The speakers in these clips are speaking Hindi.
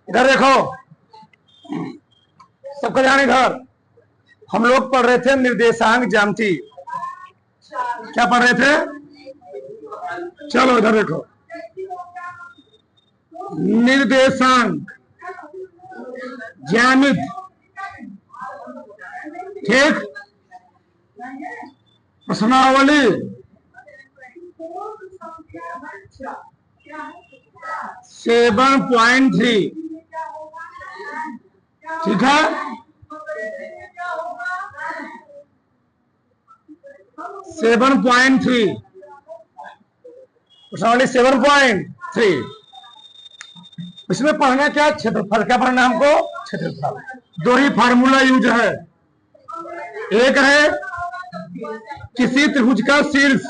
इधर देखो, सबका ध्यान इधर। हम लोग पढ़ रहे थे निर्देशांक ज्यामिति। क्या पढ़ रहे थे? चलो इधर देखो, निर्देशांक ज्यामिति, ठीक। प्रश्नावली 7.3, ठीक है। 7.3, प्रश्नावली 7.3। इसमें पढ़ना क्या? क्षेत्रफल। क्या पढ़ना हमको? क्षेत्रफल। दो ही फार्मूला यूज है। एक है किसी त्रिभुज का शीर्ष,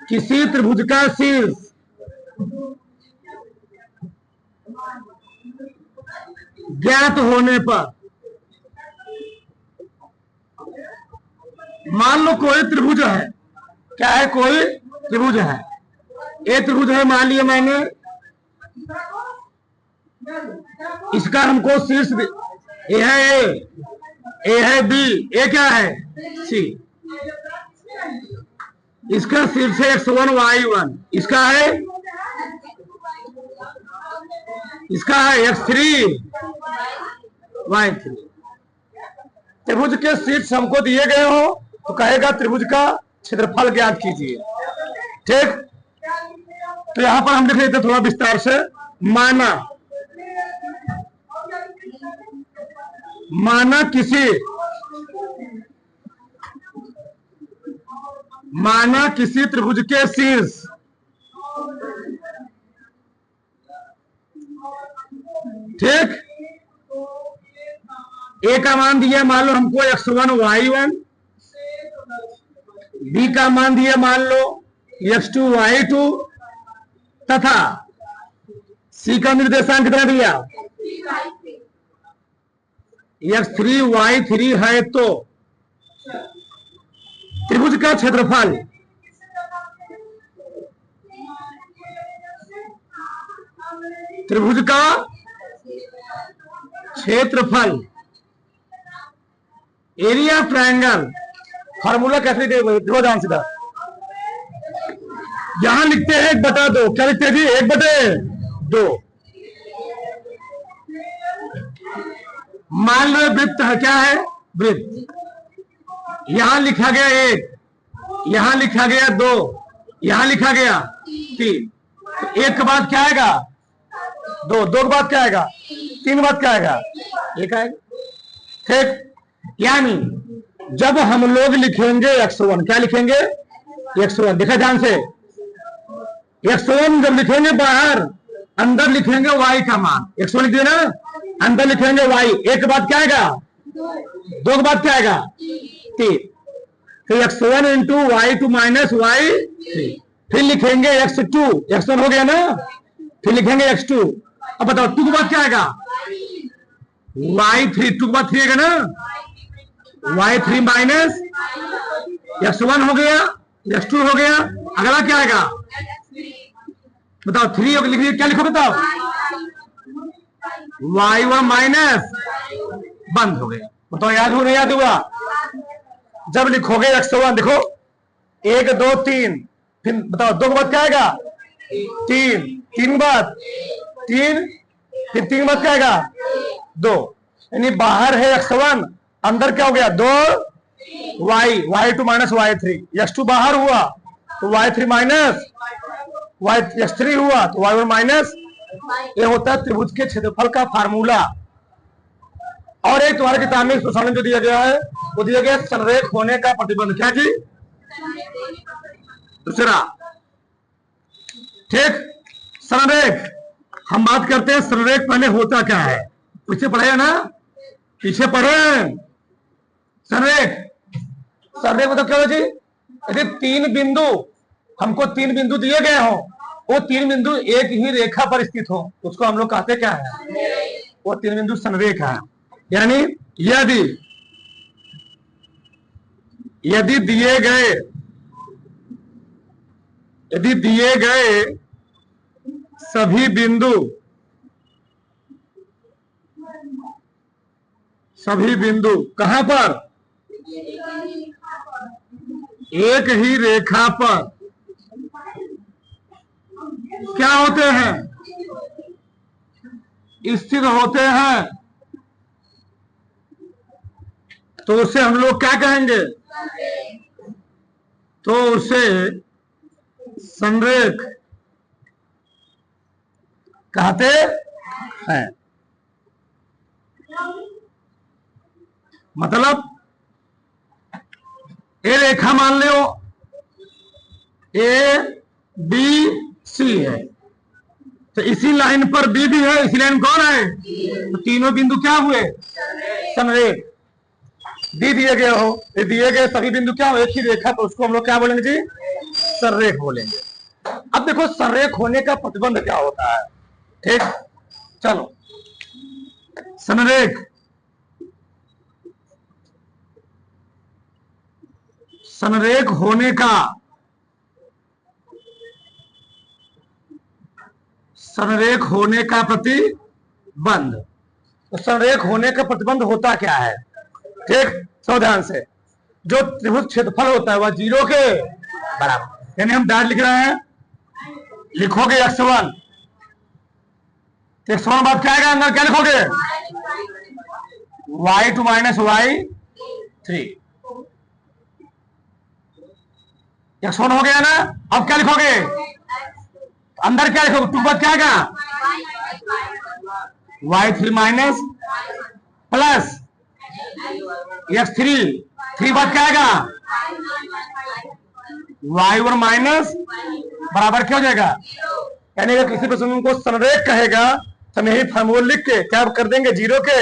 किसी त्रिभुज का शीर्ष ज्ञात होने पर, मान लो कोई त्रिभुज है। क्या है? कोई त्रिभुज है। ए त्रिभुज है, मान लिया मैंने। इसका हमको शीर्ष, ए है ए है बी, ए क्या है? सी। इसका शीर्ष है x1 y1, इसका है x3 y3। त्रिभुज के शीर्ष हमको दिए गए हो तो कहेगा त्रिभुज का क्षेत्रफल ज्ञात कीजिए, ठीक। तो यहां पर हम लिख लेते थोड़ा विस्तार से। माना किसी त्रिभुज के शीर्ष ठीक, ए का मान दिया मान लो हमको x1 y1, बी का मान दिया मान लो x2 y2, तथा सी का निर्देशांक कितना दिया? x3 y3 है। तो त्रिभुज का क्षेत्रफल एरिया ऑफ ट्रायंगल। फार्मूला कैसे देखो ध्यान से, यहां लिखते हैं 1/2। क्या लिखते हैं जी? 1/2। मान लो वृत्त है। क्या है? वृत्त। यहां लिखा गया 1, यहां लिखा गया 2, यहां लिखा गया 3। तो 1 के बाद क्या आएगा? 2, 2 के बाद क्या आएगा? 3 के बाद क्या आएगा? 1 आएगा, ठीक। यानी जब हम लोग लिखेंगे x1, क्या लिखेंगे? x1। देखा ध्यान से, x1 जब लिखेंगे बाहर, अंदर लिखेंगे y का मान। x1 लिख दिया ना, अंदर लिखेंगे y। 1 के बाद क्या आएगा? 2 के बाद क्या आएगा? 3। फिर x1 into y2 minus y3। फिर लिखेंगे x2, x1 हो गया ना, फिर लिखेंगे x2। अब बताओ 2 के बाद क्या आएगा? y3। 2 के बाद 3 आएगा ना, y3 माइनस x1 हो गया, x2 हो गया। अगला क्या आएगा? बताओ 3 हो गया, क्या लिखो बताओ? y1 माइनस, बंद हो गया। बताओ याद हो नहीं याद हुआ? जब लिखोगे x1, देखो 1 2 3, फिर बताओ 2 के बाद क्या आएगा? 3, 3 के बाद 3, फिर 3 के बाद क्या आएगा? 2। यानी बाहर है x1, अंदर क्या हो गया? 2 y2 माइनस y3। x2 बाहर हुआ तो y3 माइनस x3 हुआ तो y1 माइनस। ये होता है त्रिभुज के क्षेत्रफल का फार्मूला। और एक तुम्हारे किताब में प्रश्न जो दिया गया है वो दिया गया संरेख होने का प्रतिबंध। क्या जी? दूसरा, ठीक। संरेख, हम बात करते हैं संरेख पहले होता क्या है। पीछे पढ़े ना, पीछे पढ़े। संरेख मतलब क्या हो जी? यदि 3 बिंदु, हमको 3 बिंदु दिए गए हो, वो 3 बिंदु एक ही रेखा पर स्थित हो, उसको हम लोग कहते क्या है? वो 3 बिंदु संरेख है। यानी यदि दिए गए यदि दिए गए सभी बिंदु कहां पर, एक ही रेखा पर क्या होते हैं, स्थिर होते हैं, तो उसे हम लोग क्या कहेंगे, तो उसे संरेख कहते हैं। मतलब ए रेखा मान लो ए बी सी है, तो इसी लाइन पर बी भी है, इसी लाइन कौन है, तो तीनों बिंदु क्या हुए, संरेख। दी दिए गए हो, दिए गए सभी बिंदु क्या हो, एक ही रेखा, तो उसको हम लोग क्या बोलेंगे जी, संरेख बोलेंगे। अब देखो संरेख होने का प्रतिबंध क्या होता है, ठीक, चलो संरेख, संरेख होने का, संरेख होने का प्रतिबंध, तो संरेख होने का प्रतिबंध होता क्या है, ठीक, सावधान से। जो त्रिभुज क्षेत्रफल होता है वह 0 के बराबर, यानी हम डायरेक्ट लिख रहे हैं, लिखोगे x1, तो x1 बाद क्या आएगा, अंदर क्या लिखोगे, y2 माइनस y3, x1 हो गया ना। अब क्या लिखोगे, अंदर क्या लिखोगे, 2 बाद क्या आएगा, y3 माइनस प्लस x3, 3 बाद क्या आएगा, y1 माइनस बराबर क्या हो जाएगा। यानी अगर किसी प्रश्न को संरेख कहेगा तो हम यही फार्मूला लिख के क्या कर देंगे, 0 के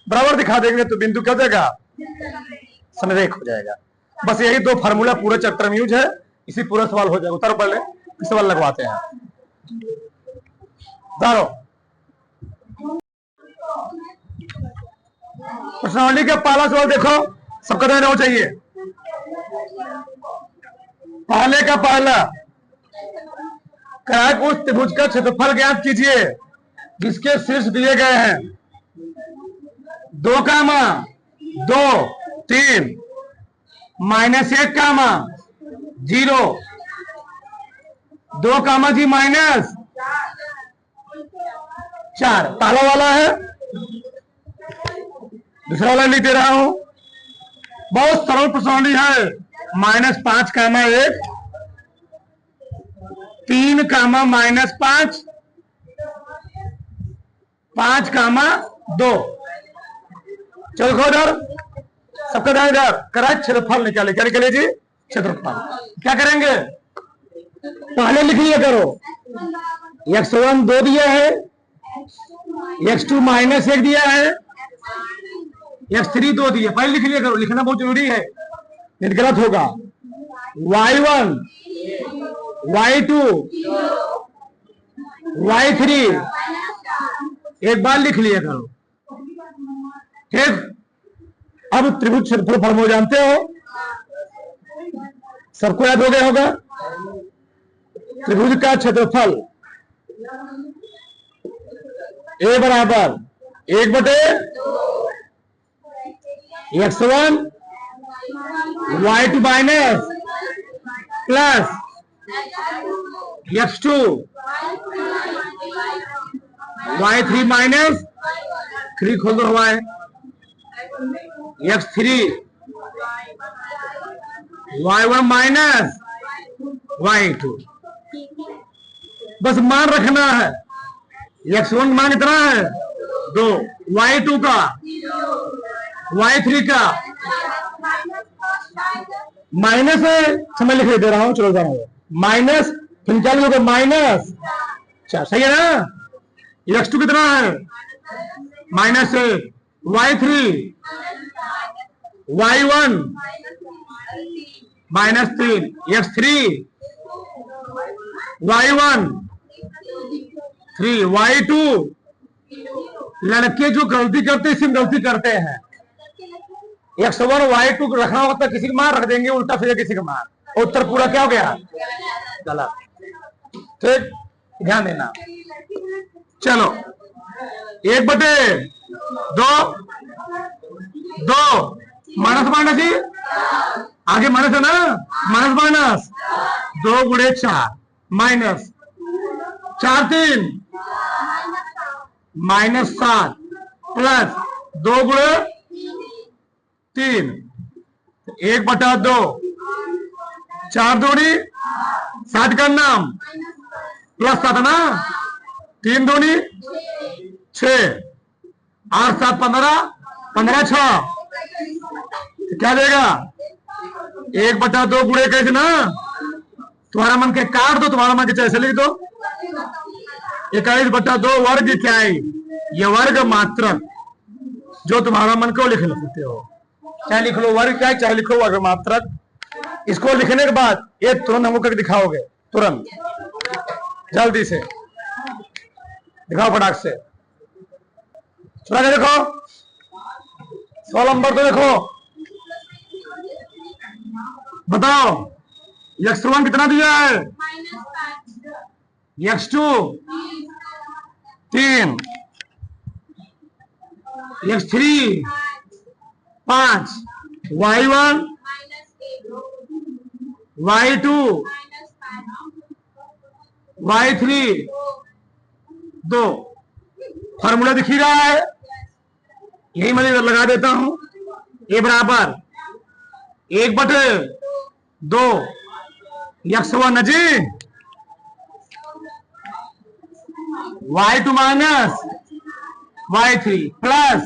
बराबर दिखा देंगे, तो बिंदु क्या हो जाएगा, संरेख हो जाएगा। बस यही 2 फार्मूला पूरे चैप्टर में यूज है, इसी पूरा सवाल हो जाएगा। उत्तर पढ़ ले, सवाल लगवाते हैं, दारो प्रश्नावली का पहला सवाल देखो, सबका ध्यान होना चाहिए। पहले का पहला, उस त्रिभुज का क्षेत्रफल ज्ञात कीजिए जिसके शीर्ष दिए गए हैं 2, 2, 3 माइनस 1, 0, 2, जी माइनस 4। पहला वाला है, दूसरा वाला लिख दे रहा हूं, बहुत सरल प्रश्नावली है। -5, 1, 3, -5, 5, 2। चलो इधर, सबका ध्यान इधर, करा क्षेत्रफल निकाले, क्या निकाले जी, क्षेत्रफल। क्या करेंगे, पहले लिख लिया करो, x1 2 दिया है, x2 -1 दिया है, x3 2 दिया, पहले लिख लिया करो, लिखना बहुत जरूरी है, नहीं गलत होगा। y1, y2, y3 एक बार लिख लिया करो, ठीक। अब त्रिभुज क्षेत्रफल फॉर्मूला जानते हो, सबको याद हो गया होगा। त्रिभुज का क्षेत्रफल a बराबर 1/2 x1 y2 minus plus x2 y3 minus 3 खोल दो हुआ है, x3 y1 माइनस y2। बस मान रखना है, x1 मान कितना है 2, y2 का, y3 का माइनस है, समय लिख दे रहा हूं, चलो जा रहा हूं, माइनस, फिर क्या लिखोगे माइनस 4, सही है ना। x2 कितना है -1, y3 y1 -3, x3 y1 3, y2। लड़के जो गलती करते हैं सिर्फ गलती करते हैं, x1 y2 रखना होता है, किसी का मान रख देंगे, उल्टा फिर किसी का मान। उत्तर पूरा क्या हो गया? गलत। ठीक, ध्यान देना। चलो 1/2 2 माइनस माइनस ही आगे माइनस है ना, माइनस माइनस 2 गुणे 4 माइनस 4 3 -7 प्लस 2 गुणे 3 1/2 4 दूनी 7 का नाम प्लस 7 है ना, 3 दूनी 6 8 7 15 15 6 क्या देगा? 1/2 गुणे कैसे ना, तुम्हारा मन के काट दो, तुम्हारा मन के चाहे लिख दो। 21/2 वर्ग क्या है? ये वर्ग मात्रक, जो तुम्हारा मन को लिख सकते हो, चाहे लिख लो वर्ग क्या है, चाहे लिखो वर्ग मात्रक। इसको लिखने के बाद ये तुरंत हमको करके दिखाओगे, तुरंत जल्दी से दिखाओ, फटाक से चला के देखो। 16 नंबर तो देखो, बताओ x1 कितना दिया है? x2 3, x3 5, y1 y2 y3 2। Formula दिख ही रहा है, यही मैं लगा देता हूं। a बराबर 1/2 x1 जी, y2 minus y3 plus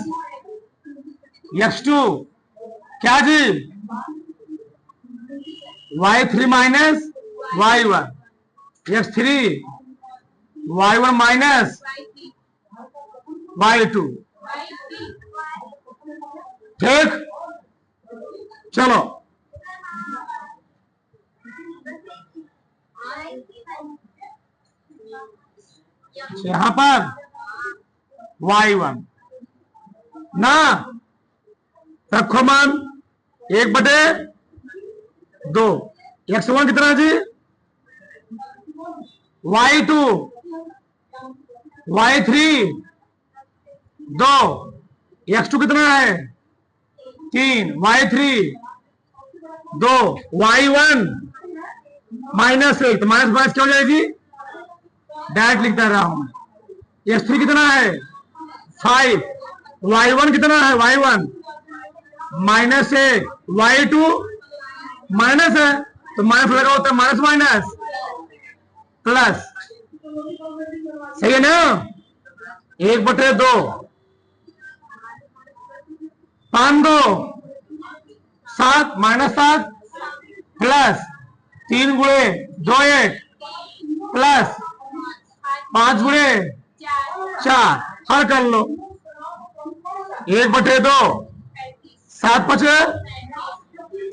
x2 क्या जी, y3 minus y1 x3 y1 minus y2। ठीक, चलो यहां पर y1 ना रखो मान 1/2 x1 कितना जी, y2 y3 2, x2 कितना है 3, y3 2, y1 माइनस 1, तो माइनस माइनस क्या हो जाएगी, डायरेक्ट लिखता रहा हूं। x3 कितना है 5, y1 कितना है y1 माइनस 1, y2 माइनस है तो माइनस लगा होता है, माइनस माइनस प्लस, सही है ना। 1/2 5 2 7 -7 प्लस 3 गुणे 2 1 प्लस 5 गुणे 4, हल कर लो। 1/2 7 5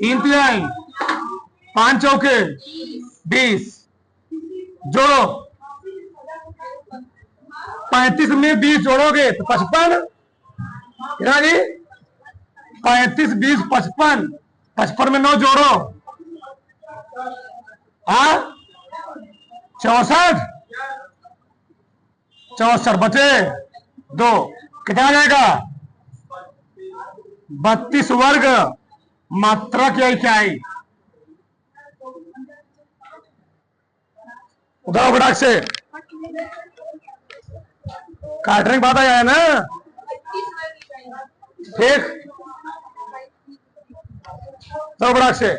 3 3 5 चौके 20, जोड़ो 35 में 20 जोड़ोगे तो 55 जी, 35 20 55, 55 में 9 जोड़ो 64, 64 बचे 2, कितना आ जाएगा 32 वर्ग मात्रा क्या आई? उठाओ फटाक से, काटने की बात आया ना, ठीक, तो फटाक से